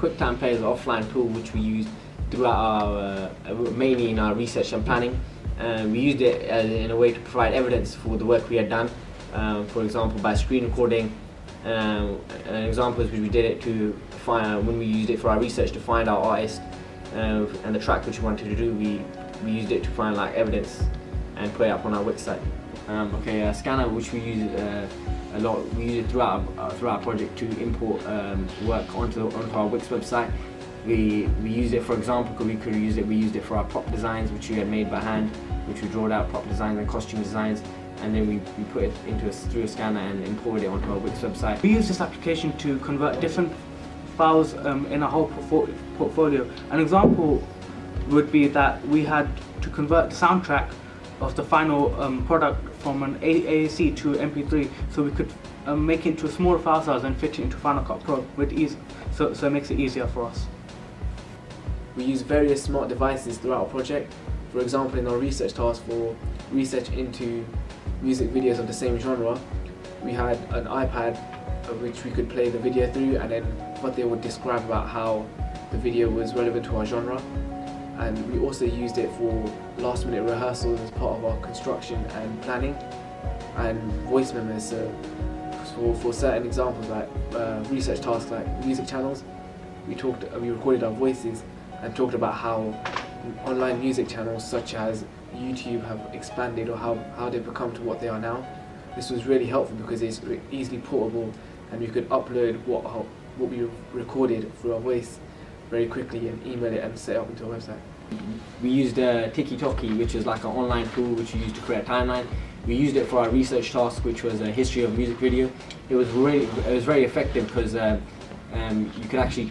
QuickTime Player is an offline tool which we use throughout our, mainly in our research and planning. We used it in a way to provide evidence for the work we had done. For example, by screen recording. An example is we did it to find, when we used it for our research to find our artist and the track which we wanted to do, we used it to find like evidence and put it up on our website. A scanner which we use a lot. We use it throughout our project to import work onto our Wix website. We used it, for example, we used it for our prop designs which we had made by hand, which we drawed out prop designs and costume designs, and then we put it through a scanner and imported it onto our Wix website. We use this application to convert different files in a whole portfolio. An example would be that we had to convert the soundtrack of the final product from an AAC to MP3, so we could make it into a smaller file size and fit it into Final Cut Pro with ease. So it makes it easier for us. We use various smart devices throughout our project. For example, in our research task for research into music videos of the same genre, we had an iPad which we could play the video through, and then what they would describe about how the video was relevant to our genre. And we also used it for last minute rehearsals as part of our construction and planning, and voice memos. So for certain examples like research tasks like music channels, we recorded our voices and talked about how online music channels such as YouTube have expanded, or how they've become to what they are now. This was really helpful because it's easily portable, and we could upload what we recorded through our voice very quickly and email it and set it up into a website. We used Tiki-Talkie, which is like an online tool which we used to create a timeline. We used it for our research task, which was a history of music video. It was very effective because you could actually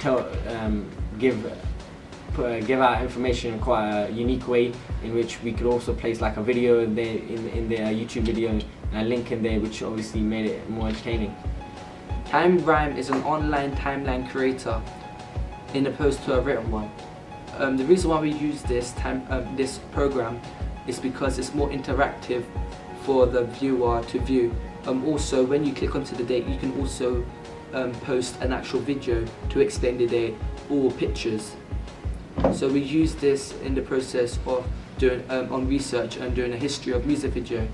give out information in quite a unique way, in which we could also place like a video in their YouTube video and a link in there, which obviously made it more entertaining. TimeRhyme is an online timeline creator in opposed to a written one. The reason why we use this program is because it's more interactive for the viewer to view. Also, when you click onto the date, you can also post an actual video to explain the date, or pictures. So we use this in the process of doing on research and doing a history of music video,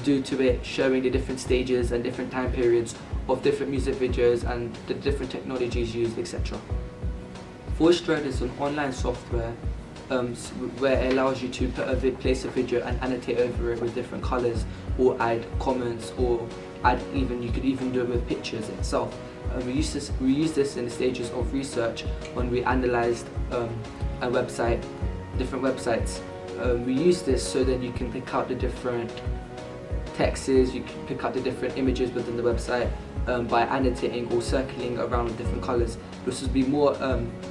due to it showing the different stages and different time periods of different music videos and the different technologies used, etc. VoiceDread is an online software where it allows you to place a video and annotate over it with different colors, or add comments, or you could even do it with pictures itself. We use this in the stages of research when we analysed different websites. We use this so that you can pick out the different texts, you can pick out the different images within the website by annotating or circling around with different colours. This would be more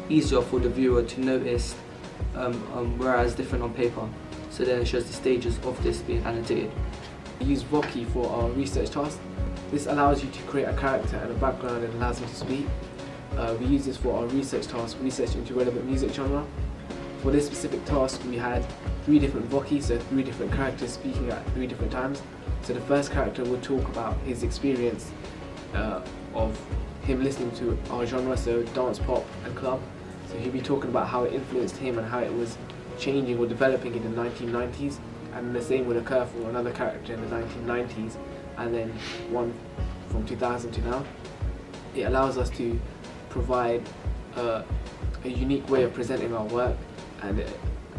easier for the viewer to notice, whereas different on paper. So then it shows the stages of this being annotated. We use Voki for our research task. This allows you to create a character and a background and allows them to speak. We use this for our research task, research into relevant music genre. For this specific task, we had 3 different Voki, so 3 different characters speaking at 3 different times. So the first character would talk about his experience of him listening to our genre, so dance, pop and club. So he'd be talking about how it influenced him and how it was changing or developing in the 1990s, and the same would occur for another character in the 1990s, and then one from 2000 to now. It allows us to provide a unique way of presenting our work, and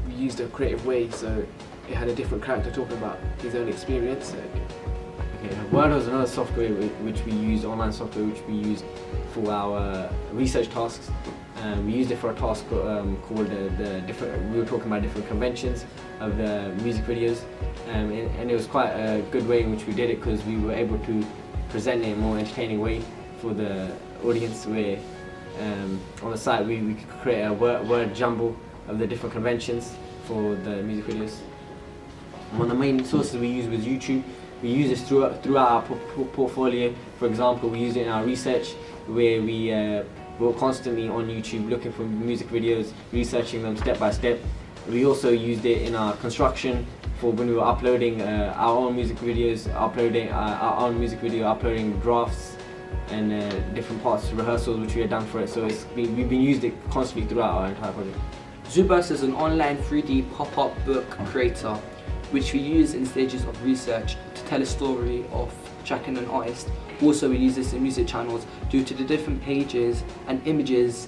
we used a creative way, so it had a different character talking about his own experience. Wordle is another software which we use, online software which we use for our research tasks. We used it for a task called we were talking about different conventions of the music videos, and it was quite a good way in which we did it, because we were able to present it in a more entertaining way for the audience, where on the site we could create a word jumble of the different conventions for the music videos. One of the main sources we use was YouTube. We use this throughout our portfolio. For example, we use it in our research, where we're constantly on YouTube looking for music videos, researching them step by step. We also used it in our construction for when we were uploading our own music videos, uploading drafts and different parts, rehearsals which we had done for it. So we've been using it constantly throughout our entire project. Zooburst is an online 3D pop-up book creator, which we use in stages of research to tell a story of tracking an artist. Also, we use this in music channels due to the different pages and images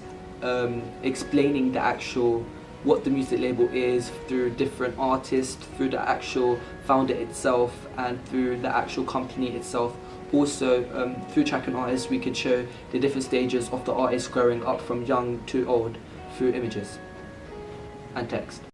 explaining the actual what the music label is through different artists, through the actual founder itself, and through the actual company itself. Also, through tracking artists, we can show the different stages of the artist growing up from young to old through images and text.